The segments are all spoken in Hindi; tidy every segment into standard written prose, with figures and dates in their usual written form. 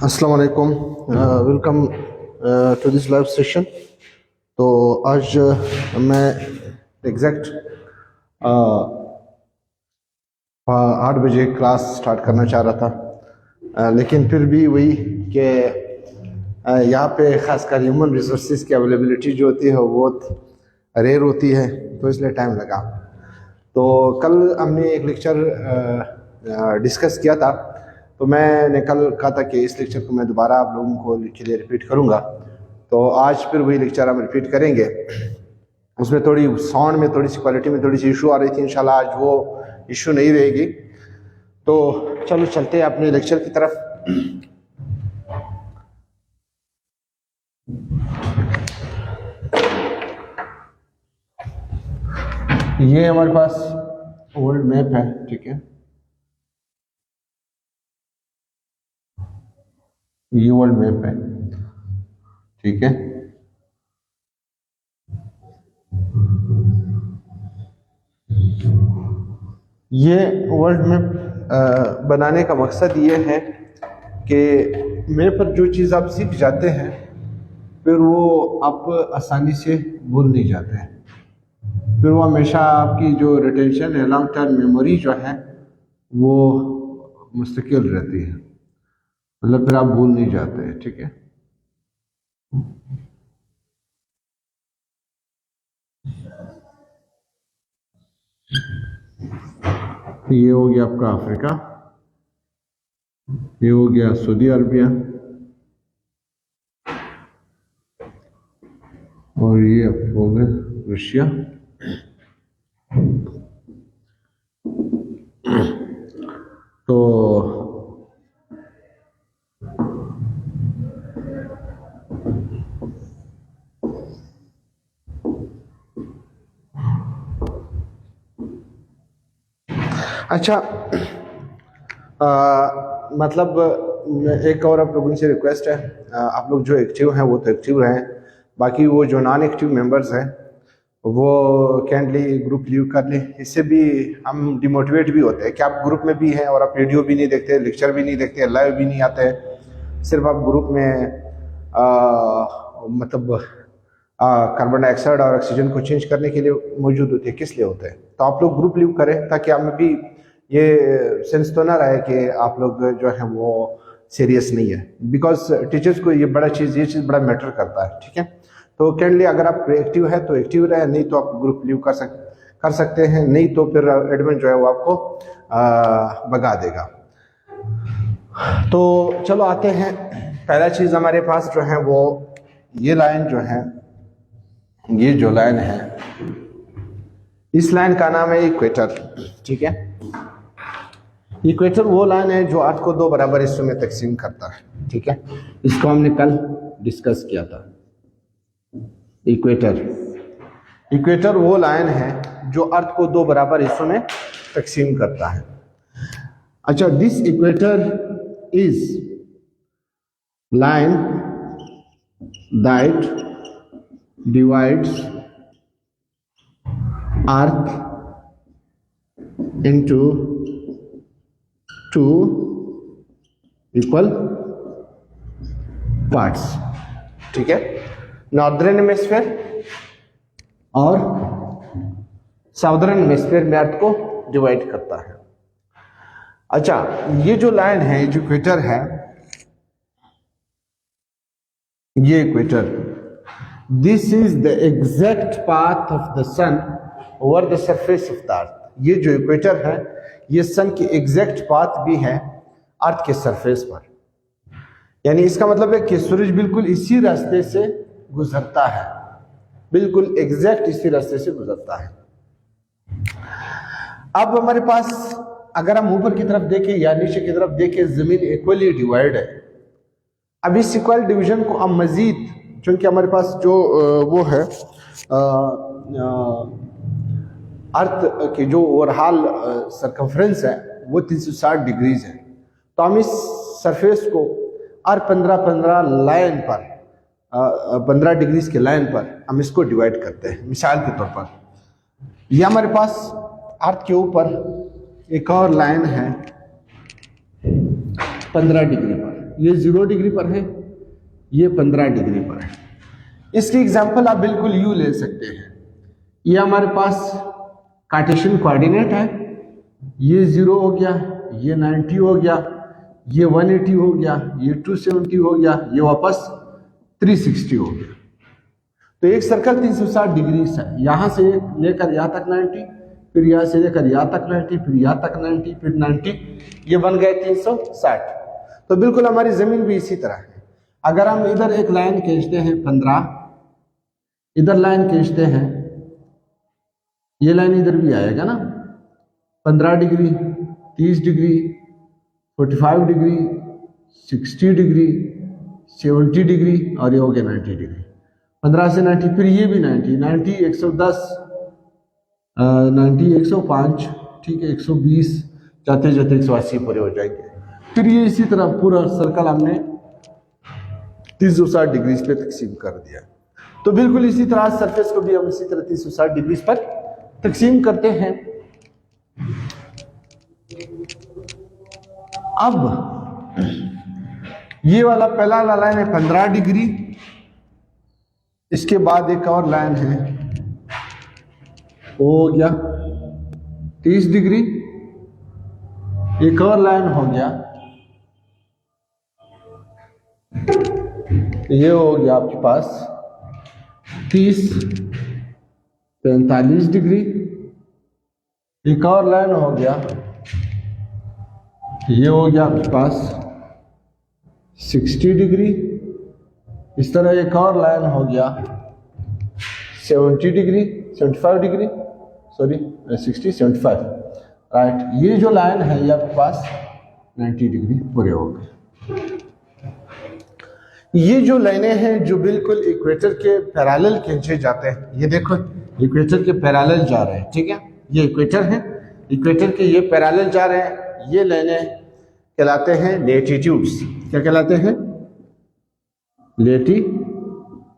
अस्सलाम वालेकुम, welcome to this live session. तो आज मैं एग्जैक्ट 8 बजे क्लास स्टार्ट करना चाह रहा था, लेकिन फिर भी वही कि यहाँ पे ख़ासकर ह्यूमन रिसोर्सेज की अवेलेबिलिटी जो होती है वो बहुत रेयर होती है, तो इसलिए टाइम लगा। तो कल हमने एक लेक्चर डिस्कस किया था, तो मैंने कल कहा था कि इस लेक्चर को मैं दोबारा आप लोगों को के लिए रिपीट करूँगा। तो आज फिर वही लेक्चर हम रिपीट करेंगे। उसमें थोड़ी साउंड में थोड़ी सी क्वालिटी में थोड़ी सी इशू आ रही थी, इंशाल्लाह आज वो इशू नहीं रहेगी। तो चलो चलते हैं अपने लेक्चर की तरफ। ये हमारे पास वर्ल्ड मैप है, ठीक है। ये वर्ल्ड मैप है, ठीक है। ये वर्ल्ड मैप बनाने का मकसद ये है कि मैप पर जो चीज़ आप सीख जाते हैं फिर वो आप आसानी से भूल नहीं जाते हैं, फिर वो हमेशा आपकी जो रिटेंशन है, लॉन्ग टर्म मेमोरी जो है वो मुस्तकिल रहती है, मतलब फिर आप भूल नहीं जाते हैं, ठीक है। ये हो गया आपका अफ्रीका, ये हो गया सऊदी अरबिया, और ये हो गया रशिया। तो अच्छा, मतलब एक और आप लोगों से रिक्वेस्ट है, आप लोग जो एक्टिव हैं वो तो एक्टिव रहें, बाकी वो जो नॉन एक्टिव मेंबर्स हैं वो कैंडली ग्रुप लीव कर लें। इससे भी हम डिमोटिवेट भी होते हैं कि आप ग्रुप में भी हैं और आप वीडियो भी नहीं देखते, लेक्चर भी नहीं देखते, लाइव भी नहीं आते, सिर्फ आप ग्रुप में मतलब कार्बन डाइऑक्साइड और ऑक्सीजन को चेंज करने के लिए मौजूद होते हैं। किस लिए होते हैं? तो आप लोग ग्रुप लीव करें ताकि हमें भी ये सेंस तो ना रहे कि आप लोग जो है वो सीरियस नहीं है, बिकॉज टीचर्स को ये ये चीज़ बड़ा मैटर करता है, ठीक है। तो कैंडली अगर आप एक्टिव है तो एक्टिव रहे, नहीं तो आप ग्रुप लीव कर सकते हैं, नहीं तो फिर एडमिन जो है वो आपको भगा देगा। तो चलो आते हैं, पहला चीज़ हमारे पास जो है वो ये लाइन जो है, ये जो लाइन है इस लाइन का नाम है इक्वेटर, ठीक है। इक्वेटर वो लाइन है जो अर्थ को 2 बराबर हिस्सों में तकसीम करता है, ठीक है। इसको हमने कल डिस्कस किया था। इक्वेटर वो लाइन है जो अर्थ को 2 बराबर हिस्सों में तकसीम करता है। अच्छा, this equator is line that divides earth into 2 equal parts, ठीक है। नॉर्दर्न हेमिस्फीयर और साउदर्न हेमिस्फीयर में अर्थ को डिवाइड करता है। अच्छा, ये जो लाइन है, जो इक्वेटर है, ये equator, this is the exact path of the sun over the surface of the earth. ये जो इक्वेटर है ये सन की एग्जैक्ट पाथ भी है अर्थ के सरफेस पर, यानी इसका मतलब है कि सूरज बिल्कुल इसी रास्ते से गुजरता है, बिल्कुल एग्जैक्ट इसी रास्ते से गुजरता है। अब हमारे पास अगर हम ऊपर की तरफ देखें या नीचे की तरफ देखें, जमीन इक्वली डिवाइड है। अब इस इक्वल डिवीजन को हम मजीद, चूंकि हमारे पास जो वो है अर्थ की जो ओवरऑल सरकमफ्रेंस है वो 360 डिग्रीज है, तो हम इस सरफेस को और 15-15 लाइन पर 15 डिग्रीज के लाइन पर हम इसको डिवाइड करते हैं। मिसाल के तौर पर ये हमारे पास अर्थ के ऊपर एक और लाइन है 15 डिग्री पर, ये 0 डिग्री पर है, ये 15 डिग्री पर है। इसकी एग्जांपल आप बिल्कुल यूं ले सकते हैं, ये हमारे पास कार्टेशियन कोऑर्डिनेट है, ये 0 हो गया, ये 90 हो गया, ये 180 हो गया, ये 270 हो गया, ये वापस 360 हो गया। तो एक सर्कल 360 डिग्री है, यहाँ से लेकर यहाँ तक 90, फिर यहाँ से लेकर यहाँ तक 90, फिर यहाँ तक 90, फिर 90, ये बन गए 360। तो बिल्कुल हमारी जमीन भी इसी तरह है। अगर हम इधर एक लाइन खींचते हैं 15, इधर लाइन खींचते हैं, ये लाइन इधर भी आएगा ना, 15 degree, 30 degree, 45 degree, 60 degree, 70 degree, और ये हो गया 90 डिग्री। 15 से 90, फिर ये भी 90, 90, 110, 90, 105, ठीक है, 120, जाते जाते 180 पूरे हो जाएंगे। फिर ये इसी तरह पूरा सर्कल हमने 360 डिग्री पे तकसीम कर दिया। तो बिल्कुल इसी तरह सरफेस को भी हम इसी तरह 360 डिग्री पर तकसीम करते हैं। अब ये वाला पहला लाइन है 15 डिग्री, इसके बाद एक और लाइन है, वो हो गया 30 डिग्री, एक और लाइन हो गया, ये हो गया आपके पास 30, 45 डिग्री, एक और लाइन हो गया, ये हो गया आपके पास 60 डिग्री, इस तरह एक और लाइन हो गया 70 डिग्री, 75 डिग्री, सॉरी 60, 75, राइट। ये जो लाइन है ये आपके पास 90 डिग्री पूरे हो गए। ये जो लाइनें हैं जो बिल्कुल इक्वेटर के पैरेलल खींचे जाते हैं, ये देखो इक्वेटर के पैरेलल जा रहे हैं, ठीक है, ये इक्वेटर है, इक्वेटर के ये पैरेलल जा रहे हैं, ये लाइनें कहलाते हैं लेटीट्यूड्स। क्या कहलाते हैं? लेटीट्यूड्स।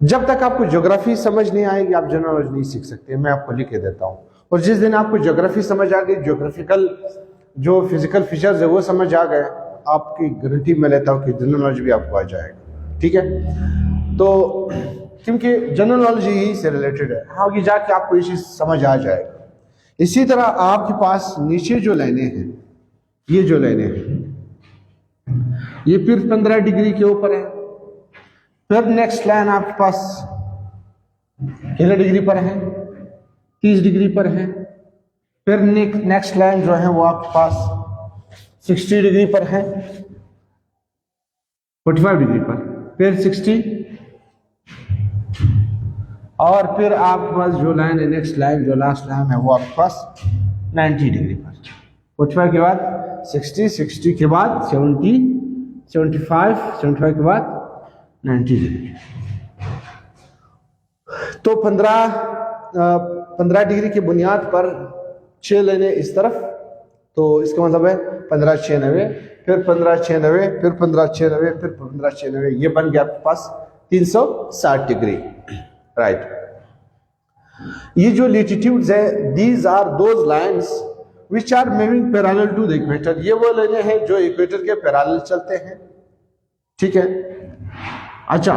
जब तक आपको ज्योग्राफी समझ नहीं आएगी आप जनरल नॉलेज नहीं सीख सकते, मैं आपको लिख के देता हूँ। और जिस दिन आपको ज्योग्राफी समझ आ गई, ज्योग्राफिकल जो फिजिकल फीचर्स है वो समझ आ गए, आपकी गारंटी मैं लेता हूँ कि जनरल नॉलेज भी आपको आ जाएगा, ठीक है। तो क्योंकि जनरल नॉलेज यही से रिलेटेड है, आगे जाके आपको ये चीज़ समझ आ जाएगा। इसी तरह आपके पास नीचे जो लाइनें हैं, ये जो लाइनें हैं, ये फिर 15 डिग्री के ऊपर है, फिर नेक्स्ट लाइन आपके पास कितने डिग्री पर है? 30 डिग्री पर है, फिर नेक्स्ट लाइन जो है वो आपके पास 60 डिग्री पर है, 45 डिग्री पर, फिर 60, और फिर आपके पास जो लाइन है नेक्स्ट लाइन जो लास्ट लाइन है वो आपके पास 90 डिग्री पर। 45 के बाद 60, 60 के बाद 70, 75, 75 के बाद 90 डिग्री। तो 15 डिग्री की बुनियाद पर 6 लाइनें इस तरफ, तो इसका मतलब है 15, 96, फिर 15, 96, फिर 15, 96, फिर 15, 96, ये बन गया आपके पास 360 डिग्री, राइट। ये जो लेटीट्यूड्स है, these are those lines which are moving parallel to the equator. ये वो लाइनें हैं जो इक्वेटर के पैरेलल चलते हैं, ठीक है। अच्छा,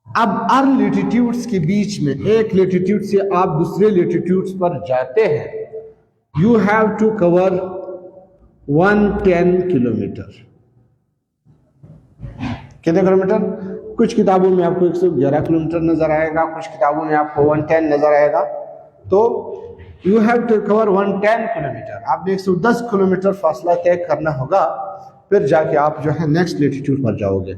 अब हर लेटीट्यूड्स के बीच में, एक लेटीट्यूड से आप दूसरे लेटीट्यूड्स पर जाते हैं, you have to cover 110 kilometre. कितने किलोमीटर? कुछ किताबों में आपको 111 किलोमीटर नजर आएगा, कुछ किताबों में आपको 110 नजर आएगा। तो you have to cover 110 kilometre. आपने 110 किलोमीटर फासला तय करना होगा, फिर जाके आप जो है नेक्स्ट लेटीट्यूड पर जाओगे।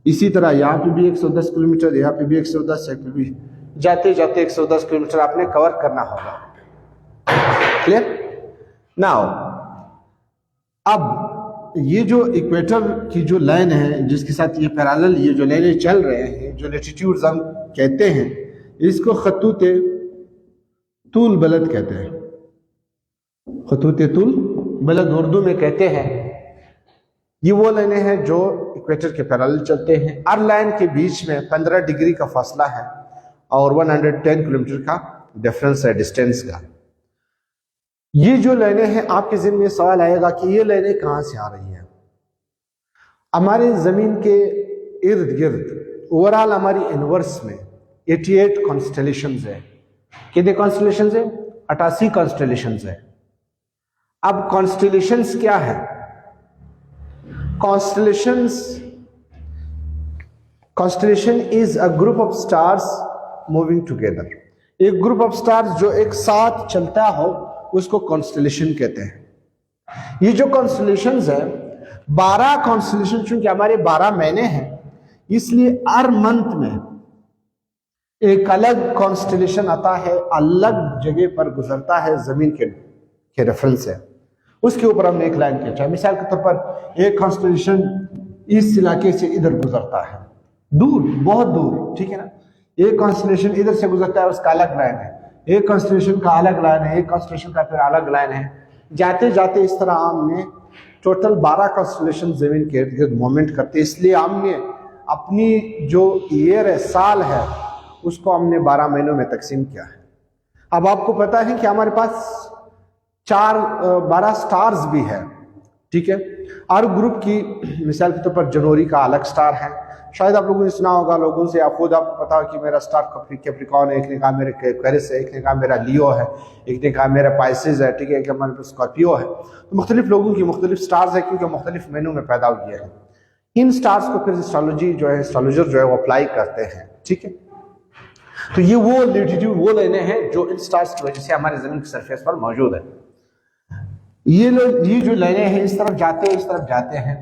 इसी तरह यहाँ पे भी 110 किलोमीटर, यहाँ पे भी 110, यहाँ पे भी जाते जाते 110 किलोमीटर आपने कवर करना होगा। क्लियर? नाउ अब ये जो इक्वेटर की जो लाइन है जिसके साथ ये पैरेलल ये जो लाइनें चल रहे हैं, जो लेटीट्यूड्स हम कहते हैं, इसको खतूत तूल बलद कहते हैं। खतूत तूल बलद उर्दू में कहते हैं। ये वो लाइनें हैं जो इक्वेटर के पैरेलल चलते हैं। हर लाइन के बीच में 15 डिग्री का फासला है और 110 किलोमीटर का डिफरेंस है डिस्टेंस का। ये जो लाइनें हैं, आपके ज़हन में सवाल आएगा कि ये लाइनें कहाँ से आ रही हैं। हमारे ज़मीन के इर्द गिर्द ओवरऑल हमारी यूनिवर्स में 88 कॉन्स्टेलेशंस है। कितने कॉन्स्टेलेशंस है? 88 कॉन्स्टेलेशंस है। अब कॉन्स्टेलेशंस क्या है? Constellation is a group of stars moving together. एक ग्रुप ऑफ स्टार्स जो एक साथ चलता हो उसको कॉन्स्टेलेशन कहते हैं। ये जो कॉन्स्टेलेशंस है, 12 कॉन्स्टेलेशन, चूंकि हमारे 12 महीने हैं इसलिए हर मंथ में एक अलग कॉन्स्टेलेशन आता है, अलग जगह पर गुजरता है जमीन के रेफरेंस से। उसके ऊपर हमने एक लाइन खींचा। मिसाल के तौर पर एक कॉन्स्टेलेशन इस इलाके से इधर गुजरता है, दूर, बहुत दूर, ठीक है ना। एक कॉन्स्टेलेशन इधर से गुजरता है, उसका अलग लाइन है। एक कॉन्स्टेलेशन का अलग लाइन है, एक कॉन्स्टेलेशन का फिर अलग लाइन है। जाते जाते इस तरह हमने टोटल 12 कॉन्स्टेलेशन जमीन के इर्द गिर्द मूवमेंट करते। इसलिए हमने अपनी जो ईयर है, साल है, उसको हमने 12 महीनों में तकसीम किया है। अब आपको पता है कि हमारे पास 12 स्टार्स भी है, ठीक है। हर ग्रुप की मिसाल के तौर पर जनवरी का अलग स्टार है। शायद आप लोगों ने सुना होगा लोगों से, आप खुद आपको पता हो कि मेरा स्टार कैप्रिकॉर्न है, एक ने कहा मेरे एक्वेरियस है, एक ने कहा मेरा लियो है, एक ने कहा मेरा पाइसेस है, ठीक है, एक हमारे पास स्कॉर्पियो है। तो मुख्तलिफ लोगों की मुख्तलिफ स्टार्स है क्योंकि मुख्तलिफ महीनों में पैदा हुए हैं। इन स्टार्स को फिर एस्ट्रोलॉजी जो है, एस्ट्रोलॉजर जो है वो अप्लाई करते हैं, ठीक है। तो ये वो लेटीट्यूड, वो लाइनें हैं जो इन स्टार्स की वजह से हमारे जमीन की सरफेस पर मौजूद है। ये जो लाइनें हैं इस तरफ जाते हैं, इस तरफ जाते हैं।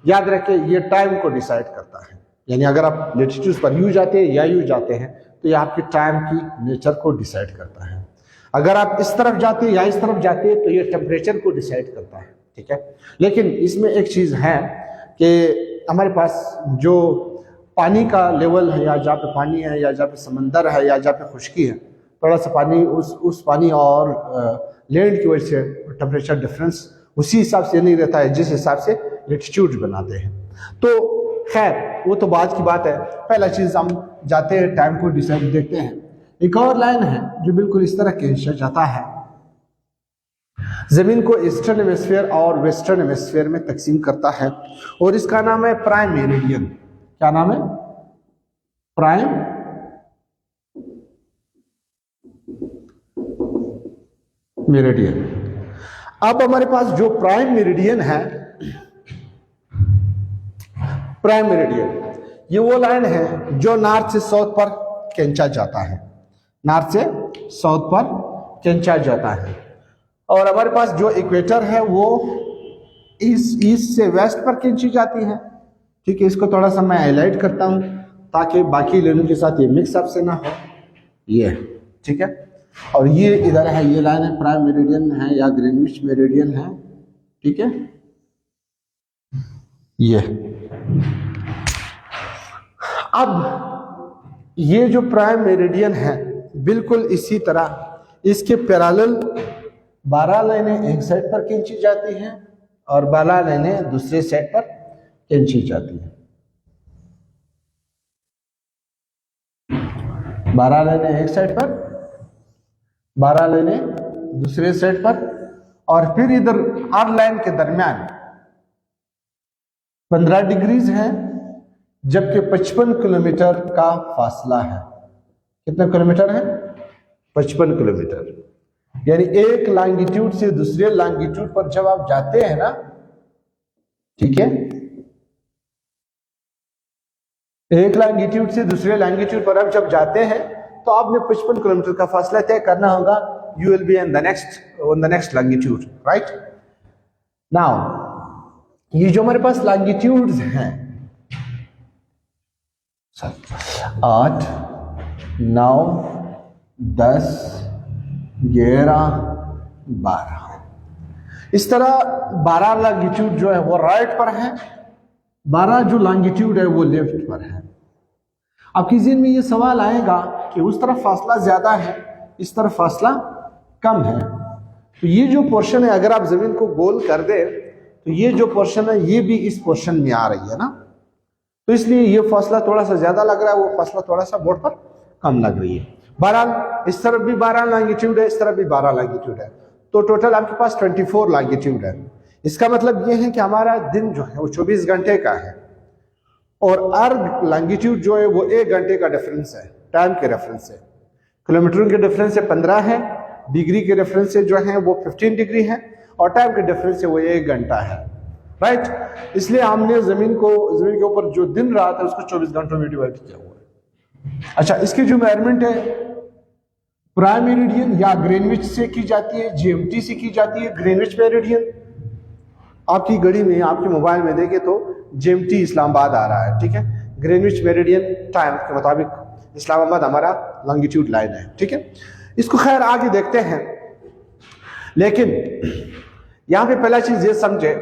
याद रखें, ये टाइम को डिसाइड करता है। यानी अगर आप लेटीट्यूड पर यू जाते हैं या यू जाते हैं तो ये आपके टाइम की नेचर को डिसाइड करता है। अगर आप इस तरफ जाते हैं या इस तरफ जाते हैं तो ये टेम्परेचर को डिसाइड करता है, ठीक है। लेकिन इसमें एक चीज़ है कि हमारे पास जो पानी का लेवल है, या जहाँ पे पानी है, या जहाँ पे समंदर है, या जहाँ पे खुश्की है, थोड़ा सा पानी उस पानी और लैंड की वजह से टेम्परेचर डिफरेंस उसी हिसाब से नहीं रहता है जिस हिसाब से लेटीट्यूड बनाते हैं। तो खैर वो तो बाद की बात है। पहला चीज़ हम जाते हैं, टाइम को डिसाइड देखते हैं। एक और लाइन है जो बिल्कुल इस तरह के जाता है, जमीन को ईस्टर्न हेमिस्फीयर और वेस्टर्न हेमिस्फीयर में तकसीम करता है, और इसका नाम है प्राइम मेरिडियन। क्या नाम है? Prime meridian. अब हमारे पास जो प्राइम मेरिडियन है, प्राइम मेरिडियन, ये वो लाइन है जो नॉर्थ से साउथ पर खींचा जाता है, नॉर्थ से साउथ पर खींचा जाता है। और हमारे पास जो इक्वेटर है वो ईस्ट से वेस्ट पर खींची जाती है, ठीक है। इसको थोड़ा सा मैं हाईलाइट करता हूँ ताकि बाकी लाइनों के साथ ये मिक्सअप से ना हो, ये, ठीक है। और ये इधर है, ये लाइन है प्राइम मेरिडियन है या ग्रीनविच मेरिडियन है, ठीक है। ये अब ये जो प्राइम मेरिडियन है बिल्कुल इसी तरह इसके पैरेलल 12 लाइनें एक साइड पर खींची जाती हैं और 12 लाइनें दूसरे साइड पर खींची जाती हैं। 12 लाइनें एक साइड पर, 12 लाइनें दूसरे साइड पर, और फिर इधर हर लाइन के दरमियान 15 डिग्रीज है, जबकि 55 किलोमीटर का फासला है। कितना किलोमीटर है? 55 किलोमीटर। यानी एक लॉन्गिट्यूड से दूसरे लॉन्गिट्यूड पर जब आप जाते हैं ना, ठीक है, एक लॉन्गिट्यूड से दूसरे लॉन्गिट्यूड पर आप जब जाते हैं तो आपने 55 किलोमीटर का फासला तय करना होगा। You will be in the next longitude, right. Now ये जो हमारे पास लॉन्गिट्यूड्स हैं 8, 9, 10, 11, 12, इस तरह 12 लॉन्गिट्यूड जो है वो राइट पर है, 12 जो लॉन्गिट्यूड है वो लेफ्ट पर है। आपकी ज़हन में ये सवाल आएगा कि उस तरफ फासला ज्यादा है, इस तरफ फासला कम है। तो ये जो पोर्शन है, अगर आप जमीन को गोल कर दे तो ये जो पोर्शन है ये भी इस पोर्शन में आ रही है ना, तो इसलिए ये फासला थोड़ा सा ज्यादा लग रहा है, वो फासला थोड़ा सा बोर्ड पर कम लग रही है। बहरहाल इस तरफ भी 12 लॉन्गिट्यूड है, इस तरफ भी 12 लॉन्गिट्यूड है, तो टोटल आपके पास 24 लॉन्गिट्यूड है। इसका मतलब ये है कि हमारा दिन जो है वो 24 घंटे का है, और अर्ग लॉन्गिट्यूड जो है वो 1 घंटे का डिफरेंस है, टाइम के रेफरेंस से। किलोमीटर के डिफरेंस से 15 है, डिग्री के रेफरेंस से जो है वो 15 डिग्री है, और टाइम के डिफरेंस से वो 1 घंटा है, राइट। इसलिए हमने जमीन के ऊपर जो दिन रात है उसको 24 घंटों में डिवाइड किया हुआ है। अच्छा, इसकी जो मेजरमेंट है प्राइम मेरिडियन या ग्रीनविच से की जाती है, जीएमटी से की जाती है। ग्रीनविच मेरिडियन आपकी घड़ी में, आपके मोबाइल में देखे तो जीएमटी इस्लामाबाद आ रहा है, ठीक है। ग्रीनविच मेरिडियन टाइम के मुताबिक इस्लामाबाद हमारा लॉन्गिट्यूड लाइन है, ठीक है। इसको खैर आगे देखते हैं, लेकिन यहां पे पहला चीज ये समझे,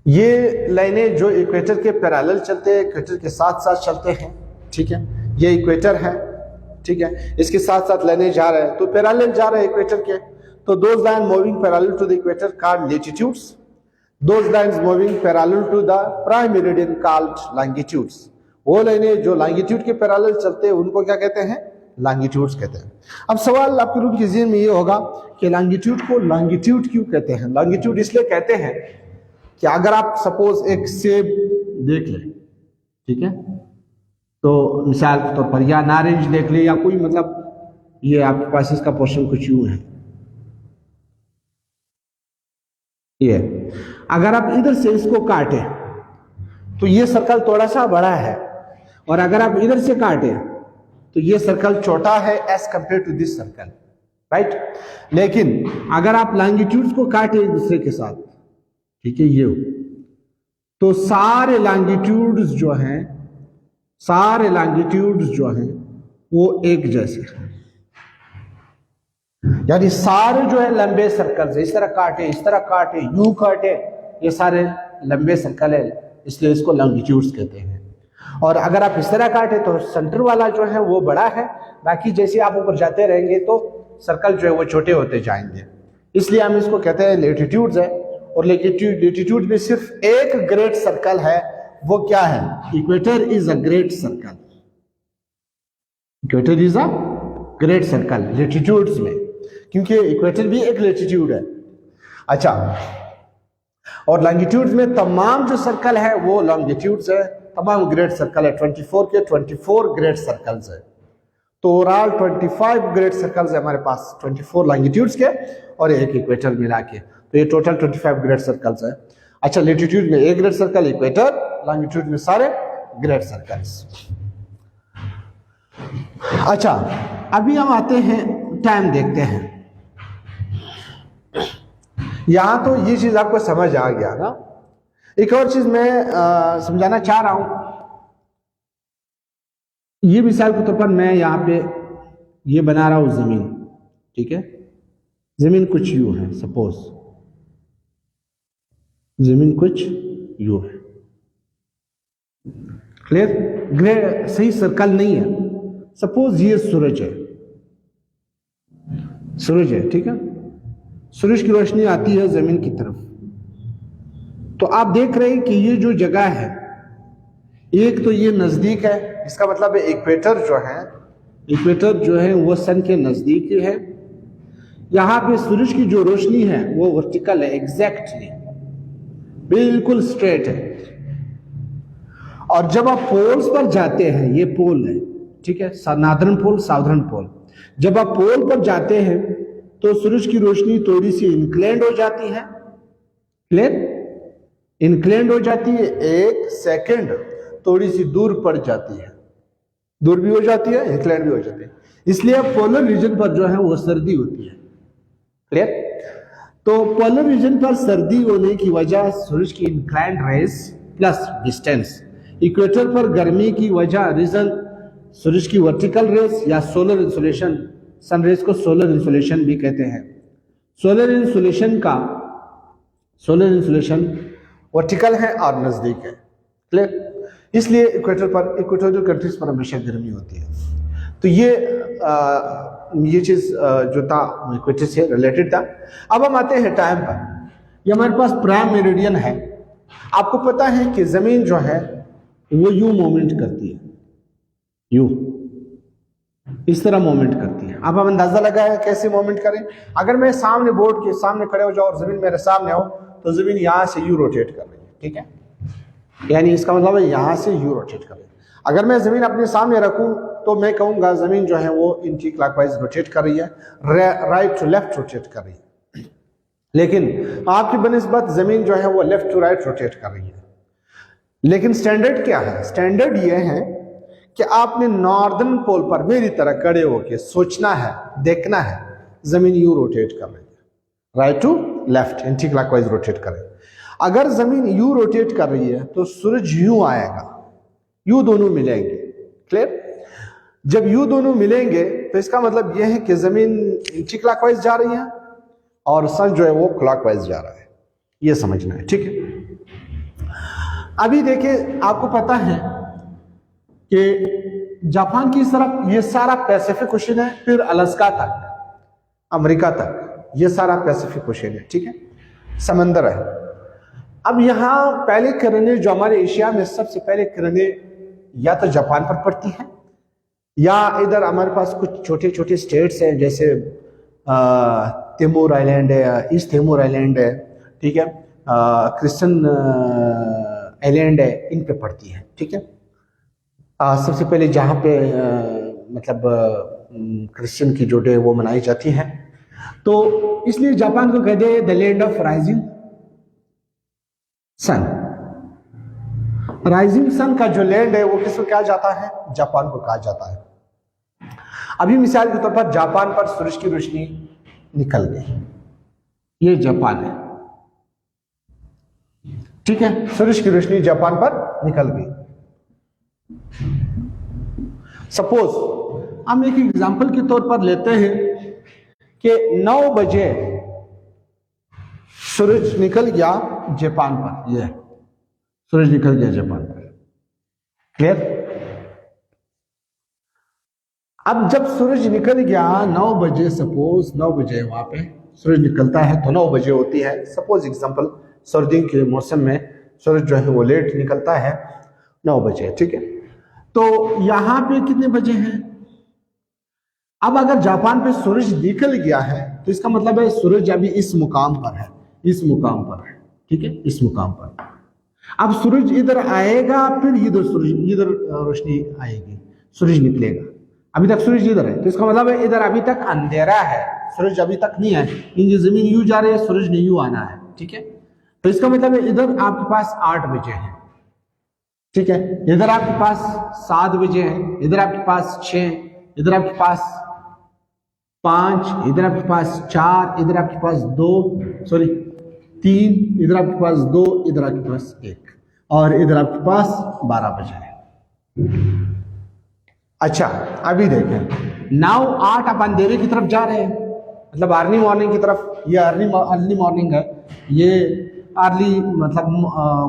ये लाइनें जो इक्वेटर के पैरेलल चलते हैं, इक्वेटर के साथ साथ चलते हैं, ठीक है। ये इक्वेटर है, ठीक है, इसके साथ साथ लाइनें जा रहे हैं, तो पैरेलल जा रहे हैं इक्वेटर के, तो those lines moving parallel to the equator called latitudes, those lines moving parallel to the prime meridian called longitudes। वो लाइनें जो लॉन्गिट्यूड के पैरेलल चलते हैं उनको क्या कहते हैं? लॉन्गिट्यूड्स कहते हैं। अब सवाल आपके रूप के ज़हन में ये होगा कि लॉन्गिट्यूड को लॉन्गिट्यूड क्यों कहते हैं? लॉन्गिट्यूड इसलिए कहते हैं कि अगर आप सपोज एक सेब देख लें, ठीक है, तो मिसाल के तौर पर, या नारंज देख ले, या कोई मतलब ये आपके पास इसका पोर्शन कुछ यूं है, ये अगर आप इधर से इसको काटे तो ये सर्कल थोड़ा सा बड़ा है, और अगर आप इधर से काटे तो ये सर्कल छोटा है as compare to this circle, right. लेकिन अगर आप लॉन्गिट्यूड्स को काटे एक दूसरे के साथ, ठीक है, ये तो सारे लॉन्गिट्यूड्स जो हैं वो एक जैसे हैं, यानी सारे जो है लंबे सर्कल से, इस तरह काटे, इस तरह काटे, यूं काटे, ये सारे लंबे सर्कल है, इसलिए इसको लॉन्गिट्यूड्स कहते हैं। और अगर आप इस तरह काटे तो सेंटर वाला जो है वो बड़ा है, बाकी जैसे आप ऊपर जाते रहेंगे तो सर्कल जो है वो छोटे होते जाएंगे, इसलिए हम इसको कहते हैं लेटीट्यूड्स है। और लेटीट्यूड में सिर्फ एक ग्रेट सर्कल है, वो क्या है? Equator is a great circle, equator is a great circle latitudes में, क्योंकि इक्वेटर भी एक लेटीट्यूड है। अच्छा, और लॉन्गिट्यूड्स में तमाम जो सर्कल है वो लॉन्गिट्यूड्स है, तमाम ग्रेट सर्कल है, 24 के 24 ग्रेट सर्कल्स है। तो ओवरऑल 25 ग्रेट सर्कल्स है हमारे पास, 24 लॉन्गिट्यूड्स के और एक इक्वेटर मिला के, तो ये टोटल 25 ग्रेट सर्कल्स है। अच्छा, लेटीट्यूड में एक ग्रेट सर्कल इक्वेटर, लॉन्गिट्यूड में सारे ग्रेट सर्कल्स। अच्छा, अभी हम आते हैं, टाइम देखते हैं। यहां तो ये चीज आपको समझ आ गया ना। एक और चीज मैं समझाना चाह रहा हूं, ये मिसाल के तौर पर मैं यहां पे ये बना रहा हूं जमीन, ठीक है, जमीन कुछ यूं है, सपोज जमीन कुछ यूं है, क्लियर, ग्रे सही सर्कल नहीं है। सपोज ये सूरज है, सूरज है, ठीक है, सूरज की रोशनी आती है जमीन की तरफ, तो आप देख रहे हैं कि ये जो जगह है, एक तो ये नजदीक है, इसका मतलब है इक्वेटर जो है वो सन के नजदीक है। यहां पे सूरज की जो रोशनी है वो वर्टिकल है, एग्जैक्टली बिल्कुल स्ट्रेट है। और जब आप पोल्स पर जाते हैं, ये पोल है, ठीक है, नॉर्दर्न पोल, साउदर्न पोल, जब आप पोल पर जाते हैं तो सूरज की रोशनी थोड़ी सी इंक्लाइंड हो जाती है, क्लियर, इंक्लाइंड हो जाती है, एक सेकंड थोड़ी सी दूर पड़ जाती है, दूर भी हो जाती है, इंक्लाइंड भी हो जाती है, इसलिए पोलर रीजन पर जो है वो सर्दी होती है, क्लियर। तो पोलर रीजन पर सर्दी होने की वजह सूरज की inclined rays plus distance, equator पर गर्मी की वजह रीजन सूरज की वर्टिकल रेज या सोलर इंसुलेशन, सन रेज को सोलर इंसुलेशन भी कहते हैं। सोलर इंसुलेशन वर्टिकल है और नजदीक है, क्लियर, इसलिए इक्वेटोरियल कंट्रीज पर हमेशा गर्मी होती है। तो ये चीज जो था इक्वेटर से रिलेटेड था। अब हम आते हैं टाइम पर। ये हमारे पास प्राइम मेरिडियन है। आपको पता है कि जमीन जो है वो यूं मूवमेंट करती है, यूं, इस तरह मूवमेंट करती है। अब हम अंदाजा लगाए कैसे मूवमेंट करें। अगर मैं सामने बोर्ड के सामने खड़े हो जाऊं और जमीन मेरे सामने हो तो जमीन यहां से यू रोटेट कर रही है, ठीक है, यानी इसका मतलब है यहां से यू रोटेट कर रही है। अगर मैं जमीन अपने सामने रखूं तो मैं कहूंगा जमीन जो है वो एंटी क्लॉकवाइज रोटेट कर रही है, राइट टू लेफ्ट रोटेट कर रही है। लेकिन आपकी बनिस्बत जमीन जो है वो लेफ्ट टू राइट रोटेट कर रही है। लेकिन स्टैंडर्ड क्या है? स्टैंडर्ड ये है कि आपने नॉर्दर्न पोल पर मेरी तरह खड़े होकर सोचना है, देखना है जमीन यू रोटेट कर रही है, right to left anti clockwise rotate करे। अगर जमीन यू रोटेट कर रही है तो सूरज यू आएगा, यू दोनों मिलेंगे, क्लियर। जब यू दोनों मिलेंगे तो इसका मतलब यह है कि जमीन एंटी क्लॉकवाइज जा रही है और सन जो है वो क्लॉकवाइज जा रहा है, ये समझना है, ठीक है। अभी देखिए, आपको पता है कि जापान की तरफ ये सारा पैसिफिक ओशन है, फिर अलास्का तक, अमेरिका तक, ये सारा पैसिफिक ओशन है, ठीक है, समंदर है। अब यहाँ पहले किरणें जो हमारे एशिया में सबसे पहले किरणें या तो जापान पर पड़ती हैं या इधर हमारे पास कुछ छोटे छोटे स्टेट्स हैं, जैसे तिमोर आइलैंड है, ईस्ट तिमोर आइलैंड है, ठीक है, क्रिश्चियन आइलैंड है, इन पे पड़ती है, ठीक है। सबसे पहले जहाँ पे मतलब क्रिश्चियन की जो डे वो मनाई जाती है, तो इसलिए जापान को कहते हैं the land of rising sun. Rising sun का जो लैंड है वो किसको कहा जाता है? जापान को कहा जाता है। अभी मिसाल के तौर पर जापान पर सूरज की रोशनी निकल गई, ये जापान है, ठीक है, सूरज की रोशनी जापान पर निकल गई। सपोज हम एक एग्जांपल के तौर पर लेते हैं कि 9 बजे सूरज निकल गया जापान पर, ये सूरज निकल गया जापान पर, क्लियर। अब जब सूरज निकल गया 9 बजे, सपोज 9 बजे वहां पे सूरज निकलता है तो 9 बजे होती है, सपोज एग्जांपल सर्दियों के मौसम में सूरज जो है वो लेट निकलता है, 9 बजे, ठीक है। तो यहां पे कितने बजे हैं? अब अगर जापान पे सूरज निकल गया है तो इसका मतलब है सूरज अभी इस मुकाम पर है, इस मुकाम पर है, ठीक है, इस मुकाम पर। अब सूरज इधर आएगा, फिर इधर सूरज, इधर रोशनी आएगी, सूरज निकलेगा। अभी तक सूरज इधर है तो इसका मतलब है इधर अभी तक अंधेरा है, सूरज अभी तक नहीं है, क्योंकि जमीन यू जा रही है, सूरज ने यू आना है, ठीक है। तो इसका मतलब है इधर आपके पास 8 बजे है, ठीक है, इधर आपके पास 7 बजे है, इधर आपके पास 6, इधर आपके पास 5, इधर आपके पास 4, इधर आपके पास 3, इधर आपके पास 2, इधर आपके पास 1 और इधर आपके पास 12 बजे है। अच्छा, अभी देखें, नाउ 8 आप अंधेरे की तरफ जा रहे हैं, मतलब अर्ली मॉर्निंग की तरफ। ये अर्ली मॉर्निंग है, ये अर्ली मतलब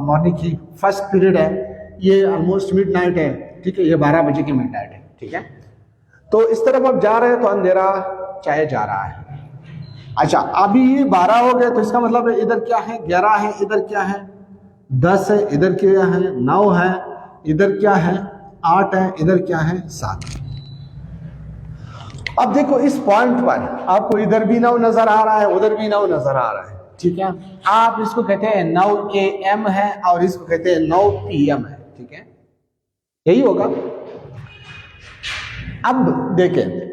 मॉर्निंग की फर्स्ट पीरियड है, ये ऑलमोस्ट मिड नाइट है, ठीक है, ये 12 बजे की मिड नाइट है, ठीक है। तो इस तरफ आप जा रहे हैं तो अंधेरा चाहे जा रहा है। अच्छा, अभी ये 12 हो गए तो इसका मतलब है इधर क्या है? 11 है, इधर क्या है? 10 है, इधर क्या है? 9 है, इधर क्या है? 8 है, इधर क्या है? 7। अब देखो इस पॉइंट पर आपको इधर भी 9 नजर आ रहा है, उधर भी 9 नजर आ रहा है, ठीक है। आप इसको कहते हैं 9 AM है और इसको कहते हैं 9 PM है, ठीक है, यही होगा। अब देखें,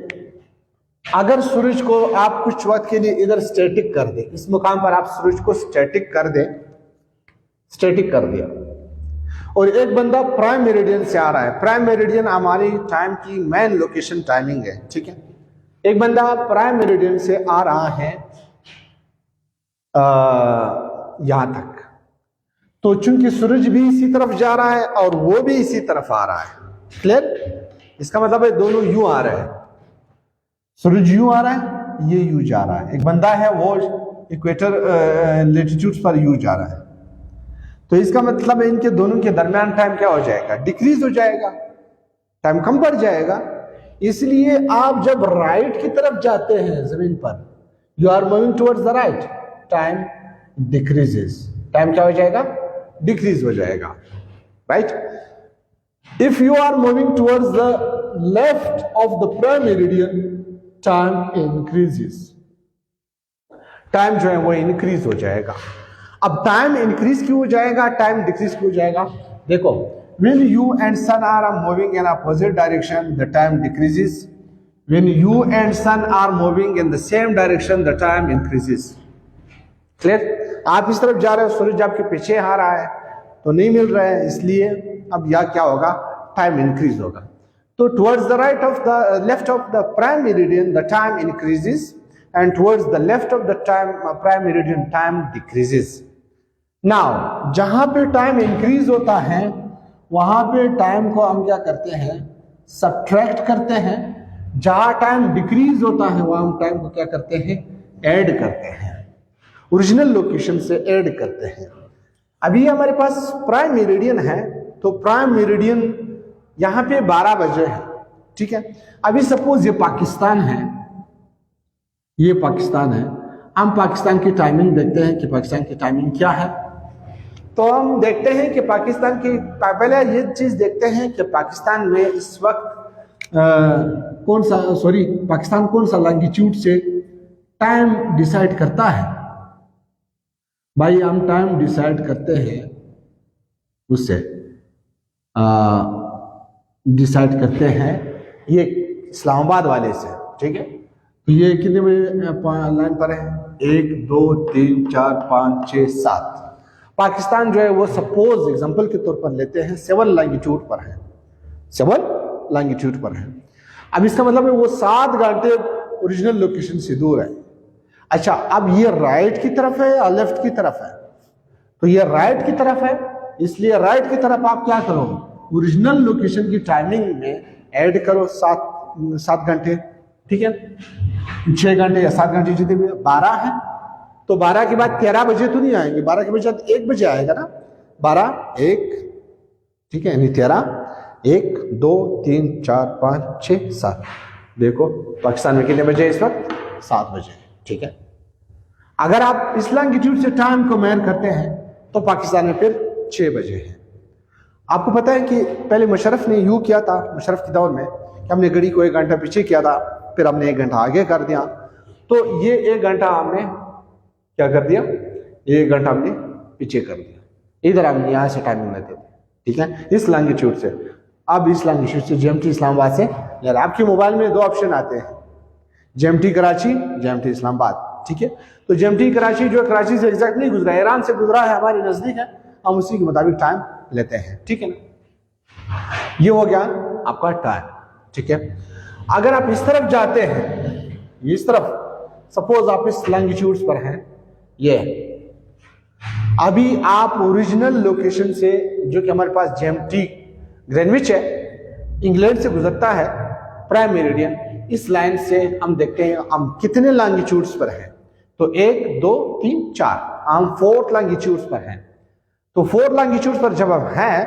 अगर सूरज को आप कुछ वक्त के लिए इधर स्टैटिक कर दे, इस मुकाम पर आप सूरज को स्टैटिक कर दे, स्टैटिक कर दिया, और एक बंदा प्राइम मेरिडियन से आ रहा है, प्राइम मेरिडियन हमारी टाइम की मेन लोकेशन टाइमिंग है, ठीक है। एक बंदा प्राइम मेरिडियन से आ रहा है यहां तक, तो चूंकि सूरज भी इसी तरफ जा रहा है और वो भी इसी तरफ आ रहा है, क्लियर। इसका मतलब है दोनों यू आ रहे हैं, सूरज यू आ रहा है, ये यू जा रहा है। एक बंदा है वो इक्वेटर लेटीट्यूड पर यू जा रहा है, तो इसका मतलब है इनके दोनों के दरमियान टाइम क्या हो जाएगा? डिक्रीज हो जाएगा, टाइम कम बढ़ जाएगा। इसलिए आप जब राइट की तरफ जाते हैं जमीन पर, you are moving towards the right, time decreases, time क्या हो जाएगा? डिक्रीज हो जाएगा, right. If you are moving towards the left of the prime meridian, time increases. Time जो है वो इंक्रीज हो जाएगा। अब टाइम इंक्रीज क्यों हो जाएगा, टाइम डिक्रीज क्यों हो जाएगा? देखो, when you and sun are moving in opposite direction, the time decreases. When you and sun are moving in the same direction, the time increases. Clear? आप इस तरफ जा रहे हो, सूरज आपके पीछे आ रहा है तो नहीं मिल रहा है, इसलिए अब यह क्या होगा, टाइम इंक्रीज होगा। तो towards the right of the left of the prime meridian the time increases, and towards the left of the time prime meridian time decreases. Now जहां पे टाइम इंक्रीज होता है वहां पे टाइम को हम क्या करते हैं, सब्ट्रैक्ट करते हैं। जहां टाइम डिक्रीज होता है वहां हम टाइम को क्या करते हैं, ऐड करते हैं, ओरिजिनल लोकेशन से ऐड करते हैं। अभी हमारे पास प्राइम मेरिडियन है, तो प्राइम मेरिडियन यहां पे 12 बजे है, ठीक है। अभी सपोज ये पाकिस्तान है, ये पाकिस्तान है, हम पाकिस्तान की टाइमिंग देखते हैं कि पाकिस्तान की टाइमिंग क्या है। तो हम देखते हैं कि पाकिस्तान की, पहले ये चीज देखते हैं कि पाकिस्तान में इस वक्त पाकिस्तान कौन सा लॉन्गिट्यूड से टाइम डिसाइड करता है। भाई हम टाइम डिसाइड करते हैं उससे, डिसाइड करते हैं ये इस्लामाबाद वाले से, ठीक है। तो ये कितने बजे लाइन पर है, 1 2 3 4 5 6 7। पाकिस्तान जो है वो सपोज एग्जांपल के तौर पर लेते हैं 7 लॉन्गिट्यूड पर है, 7 लॉन्गिट्यूड पर है। अब इसका मतलब है वो 7 घंटे ओरिजिनल लोकेशन से दूर है। अच्छा, अब ये राइट की तरफ है या लेफ्ट की तरफ है? तो ये राइट की तरफ है, इसलिए राइट की तरफ आप क्या करो, ओरिजिनल लोकेशन की टाइमिंग में ऐड करो 7 घंटे, ठीक है। 6 घंटे या 7 घंटे जितने भी 12 है, तो 12 के बाद 13 बजे तो नहीं आएंगे, 12 के बाद 1 बजे आएगा ना, 12 1, ठीक है, यानी 13 1 2 3 4 5 6 7। देखो पाकिस्तान में कितने बजे इस वक्त, 7 बजे, ठीक है। अगर आप इस लॉन्गिट्यूड से टाइम को मेजर करते हैं तो पाकिस्तान में फिर 6 बजे है। आपको पता है कि पहले मुशर्रफ ने यूं किया था, मुशर्रफ के दौर में, कि हमने घड़ी को 1 घंटा पीछे किया था, फिर हमने 1 घंटा आगे कर दिया। तो ये 1 घंटा हमने क्या कर दिया, 1 घंटा हमने पीछे कर दिया, इधर हमने यहाँ से टाइमिंग लेते थे, ठीक है, इस लॉन्गिट्यूड से। अब इस लॉन्गिट्यूड से जीएमटी इस्लामाबाद से, यार आपके मोबाइल में 2 ऑप्शन आते हैं, जीएमटी कराची, जीएमटी इस्लामाबाद, ठीक है। तो जीएमटी कराची जो कराची से एग्जैक्ट नहीं गुजरा है, ईरान से गुजरा है, हमारी नजदीक है, हम उसी के मुताबिक टाइम लेते हैं, ठीक है ना। ये हो गया आपका टाइम, ठीक है। अगर आप इस तरफ जाते हैं, इस तरफ, सपोज आप इस लॉन्गिट्यूड्स पर हैं, ये अभी आप ओरिजिनल लोकेशन से, जो कि हमारे पास जीएमटी ग्रीनविच है, इंग्लैंड से गुजरता है प्राइम मेरिडियन, इस लाइन से हम देखते हैं हम कितने लॉन्गिट्यूड्स पर हैं। तो 1 2 3 4, हम 4th लॉन्गिट्यूड्स पर हैं। तो 4 लॉन्गिट्यूड्स पर जब हम हैं,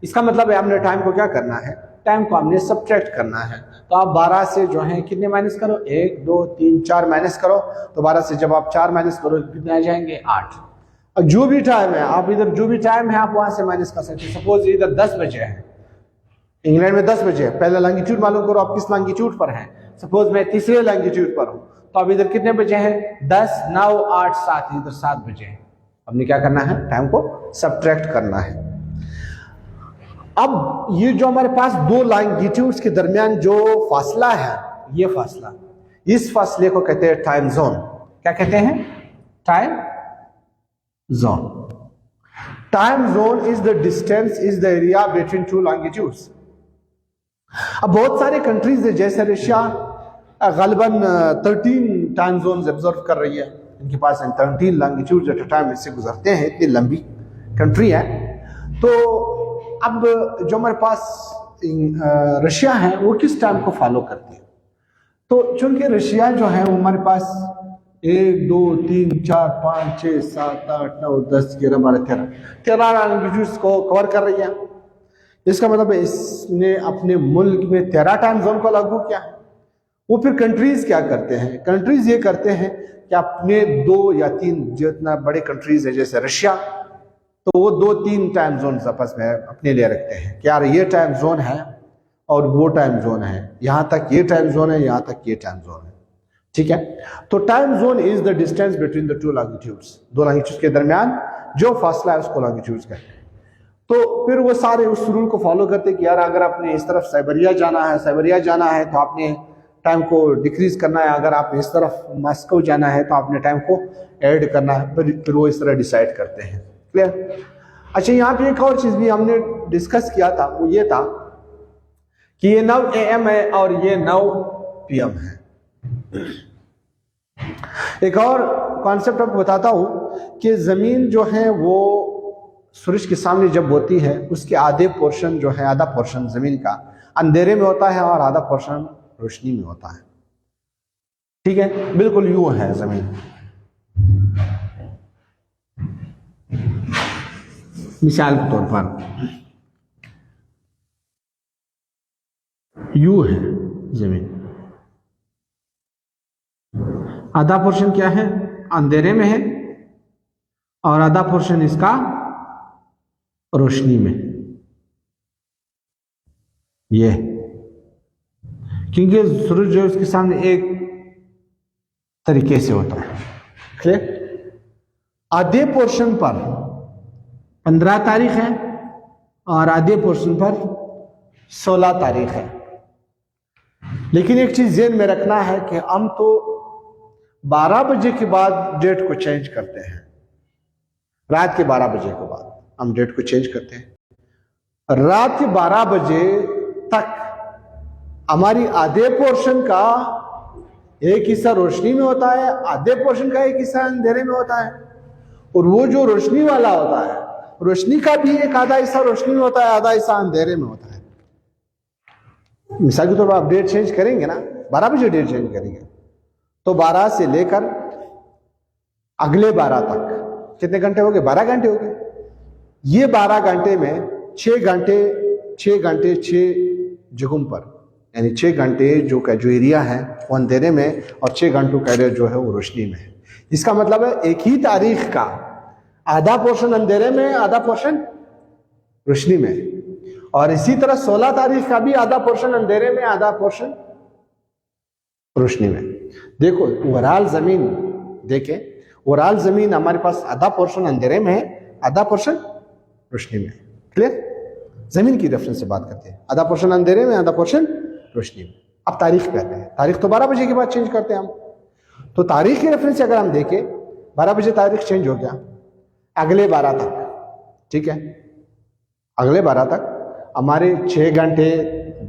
इसका मतलब है हमने टाइम को क्या करना है, टाइम को हमने सब्ट्रैक्ट करना है। तो आप 12 से जो है कितने माइनस करो, 1 2 3 4 माइनस करो। तो 12 से जब आप 4 माइनस करो कितने आ जाएंगे, 8। और जो भी टाइम है आप इधर, जो भी टाइम है आप वहां से माइनस कर सकते हैं। सपोज इधर 10 बजे है, इंग्लैंड में 10 बजे है, पहला लॉन्गिट्यूड मालूम करो आप किस लॉन्गिट्यूड पर है। सपोज मैं तीसरे लॉन्गिट्यूड पर हूं, तो अब इधर कितने बजे हैं, 10 9 8 7, इधर 7 बजे है। हमने क्या करना है, टाइम को सब्ट्रैक्ट करना है। अब ये जो हमारे पास 2 लॉन्गिट्यूड्स के दरमियान जो फासला है, ये फासला, इस फासले को कहते हैं टाइम जोन। क्या कहते हैं, time zone. Time zone is the distance, is the area between 2 longitudes. अब बहुत सारे कंट्रीज है, जैसे रशिया गलबन 13 टाइम जोन ऑब्जर्व कर रही है, इनके पास 13 लॉन्गिट्यूड एट अ टाइम इससे गुजरते हैं, इतनी लंबी कंट्री है। तो अब जो हमारे पास रशिया है वो किस टाइम को फॉलो करती है, तो चूंकि रशिया जो है वो हमारे पास 1 2 3 4 5 6 7 8 9 10 11 12 13 लॉन्गिट्यूड्स को कवर कर रही है। इसका मतलब इसने अपने मुल्क में 13 टाइम जोन को लागू किया है। वो फिर कंट्रीज क्या करते हैं, कंट्रीज ये करते हैं कि अपने 2 या 3 जितना बड़े कंट्रीज है जैसे रशिया, तो वो 2-3 टाइम जोन आपस में अपने लिए रखते हैं कि यार ये टाइम जोन है और वो टाइम जोन है, यहाँ तक ये टाइम जोन है, यहाँ तक ये टाइम जोन है। ठीक है, तो time zone is the distance between the two longitudes, दो लॉन्गिट्यूड्स के दरमियान जो फासला है उसको लॉन्गिट्यूड्स कहते हैं। तो फिर वो सारे उस रूल को फॉलो करते हैं कि यार अगर आपने इस तरफ साइबेरिया जाना है तो आपने टाइम को डिक्रीज करना है, अगर आपने इस तरफ मॉस्को जाना है तो आपने टाइम को ऐड करना है, फिर वो इस तरह डिसाइड करते हैं। क्लियर? अच्छा, यहाँ पे एक और चीज भी हमने डिस्कस किया था, वो ये था कि ये 9 AM है और ये 9 PM है। एक और कॉन्सेप्ट आपको बताता हूं कि जमीन जो है वो सूरज के सामने जब होती है उसके आधे पोर्शन जो है, आधा पोर्शन जमीन का अंधेरे में होता है और आधा पोर्शन रोशनी में होता है। ठीक है, बिल्कुल यूं है जमीन। मिसाल के तौर पर यूं है जमीन, आधा पोर्शन क्या है, अंधेरे में है और आधा पोर्शन इसका रोशनी में। ये क्योंकि सूरज जो उसके सामने एक तरीके से होता है। क्लियर? आधे पोर्शन पर 15 तारीख है और आधे पोर्शन पर 16 तारीख है। लेकिन एक चीज ध्यान में रखना है कि हम तो 12 बजे के बाद डेट को चेंज करते हैं, रात के 12 बजे के बाद हम डेट को चेंज करते हैं। रात के 12 बजे तक हमारी आधे पोर्शन का एक हिस्सा रोशनी में होता है, आधे पोर्शन का एक हिस्सा अंधेरे में होता है। और वो जो रोशनी वाला होता है, रोशनी का भी एक आधा हिस्सा रोशनी में होता है, आधा हिस्सा अंधेरे में होता है। मिसाल के तौर पर आप डेट चेंज करेंगे ना, 12 बजे डेट चेंज करेंगे तो 12 से लेकर अगले 12 तक कितने घंटे हो गए? 12 घंटे हो गए। ये 12 घंटे में 6 घंटे 6 जगहों पर, यानी 6 घंटे जो एरिया है वो अंधेरे में और 6 घंटों का एरिया जो है वो रोशनी में है। इसका मतलब है एक ही तारीख का आधा पोर्शन अंधेरे में, आधा पोर्शन रोशनी में। और इसी तरह 16 तारीख का भी आधा पोर्शन अंधेरे में, आधा पोर्शन रोशनी में। देखो ओवरऑल जमीन देखें, ओवरऑल जमीन हमारे पास आधा पोर्शन अंधेरे में है, आधा पोर्शन रोशनी में। क्लियर? जमीन की रेफरेंस से बात करते हैं, आधा पोर्शन अंधेरे में, आधा पोर्शन रोशनी में। अब तारीख कहते हैं, तारीख तो 12 बजे के बाद चेंज करते हैं हम। तो तारीख की रेफरेंस से अगर हम देखें, 12 बजे तारीख चेंज हो गया, अगले 12 तक, ठीक है, अगले 12 तक हमारे 6 घंटे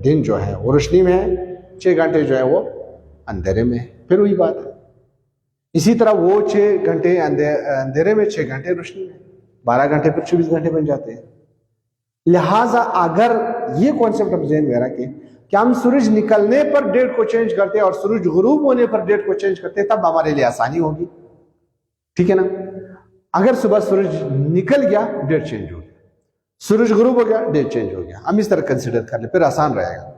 दिन जो है वो रोशनी में है, 6 घंटे जो है वो अंधेरे में है। फिर वही बात है। इसी तरह वो 6 घंटे अंधेरे में, 6 घंटे रोशनी में, 12 घंटे फिर 24 घंटे बन जाते हैं। लिहाजा अगर ये कॉन्सेप्ट आप ज़हन में रखें कि हम सूरज निकलने पर डेट को चेंज करते हैं और सूरज गुरूब होने पर डेट को चेंज करते हैं, तब हमारे लिए आसानी होगी। ठीक है ना? अगर सुबह सूरज निकल गया, डेट चेंज हो गया, सूरज गुरूब हो गया, डेट चेंज हो गया, हम इस तरह कंसिडर कर ले, फिर आसान रहेगा।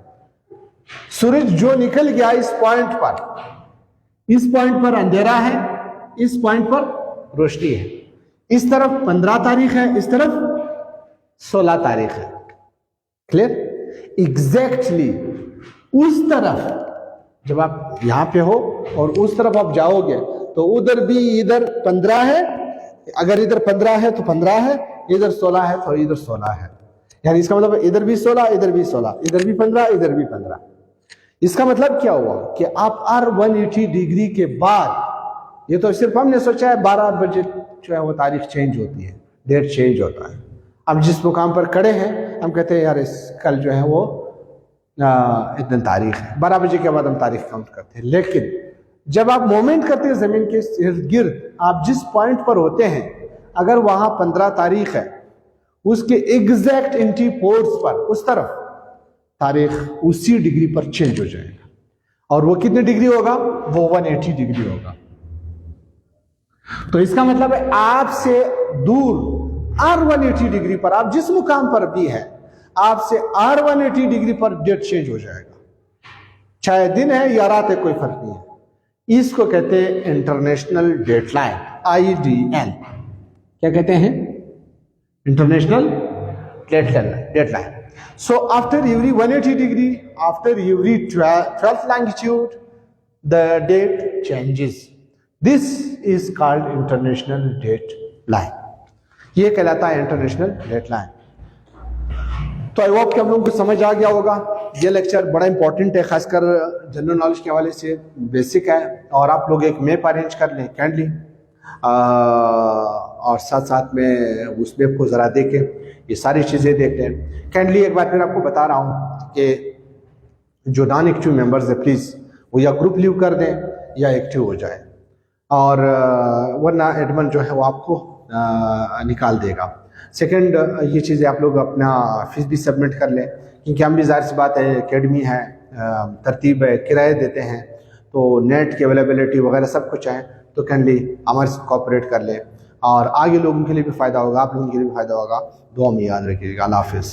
सूरज जो निकल गया इस पॉइंट पर अंधेरा है, इस पॉइंट पर रोशनी है। इस तरफ 15 तारीख है, इस तरफ 16 तारीख है। क्लियर? एग्जैक्टली उस तरफ जब आप यहां पे हो और उस तरफ आप जाओगे तो उधर भी, इधर 15 है, अगर इधर 15 है तो 15 है, इधर 16 है तो इधर 16 है। यानी इसका मतलब इधर भी 16, इधर भी 16, इधर भी 15, इधर भी 15। इसका मतलब क्या हुआ कि आप R 180 डिग्री के बाद, ये तो सिर्फ हमने सोचा है 12 बजे जो है वो तारीख चेंज होती है, डेट चेंज होता है। अब जिस मुकाम पर खड़े हैं हम कहते हैं यार इस कल जो है वो इतनी तारीख है, 12 बजे के बाद हम तारीख काउंट करते हैं। लेकिन जब आप मूवमेंट करते हैं जमीन के इर्द गिर्द, आप जिस पॉइंट पर होते हैं, अगर वहां 15 तारीख है, उसके एग्जैक्ट एंटीपोड्स पर उस तरफ तारीख उसी डिग्री पर चेंज हो जाएगा। और वो कितने डिग्री होगा? वो 180 डिग्री होगा। तो इसका मतलब है आपसे दूर R 180 डिग्री पर, आप जिस मुकाम पर भी है, आपसे R 180 डिग्री पर डेट चेंज हो जाएगा। चाहे दिन है या रात है, कोई फर्क नहीं है। इसको कहते हैं इंटरनेशनल डेडलाइन, IDL। क्या कहते हैं? International deadline. So after every 180 degree, after every 12th longitude, the date changes. This is called international date line. ये कहलाता है इंटरनेशनल डेट लाइन। तो आई होप कि आप लोगों को समझ आ गया होगा। ये लेक्चर बड़ा इंपॉर्टेंट है, खासकर जनरल नॉलेज के हवाले से बेसिक है। और आप लोग एक मैप अरेंज कर लें कैंडली, और साथ साथ में उस मैप को ज़रा देखें, ये सारी चीज़ें देख लें कैंडली। एक बार फिर आपको बता रहा हूँ कि जो नॉन एक्टिव मेंबर्स है प्लीज़ वो या ग्रुप लीव कर दें या एक्टिव हो जाए, और वरना एडमिन जो है वो आपको निकाल देगा। सेकंड, ये चीज़ें आप लोग अपना फीस भी सबमिट कर लें, क्योंकि हम भी ज़ाहिर सी बात है एकेडमी है, तरतीब है, किराए देते हैं, तो नेट की अवेलेबिलिटी वगैरह सब कुछ है, तो कैंडली हमारे साथ कोऑपरेट कर लें, और आगे लोगों के लिए भी फ़ायदा होगा, आप लोगों के लिए भी फ़ायदा होगा। दुआ में याद रखिएगा। अल्लाह हाफिज़।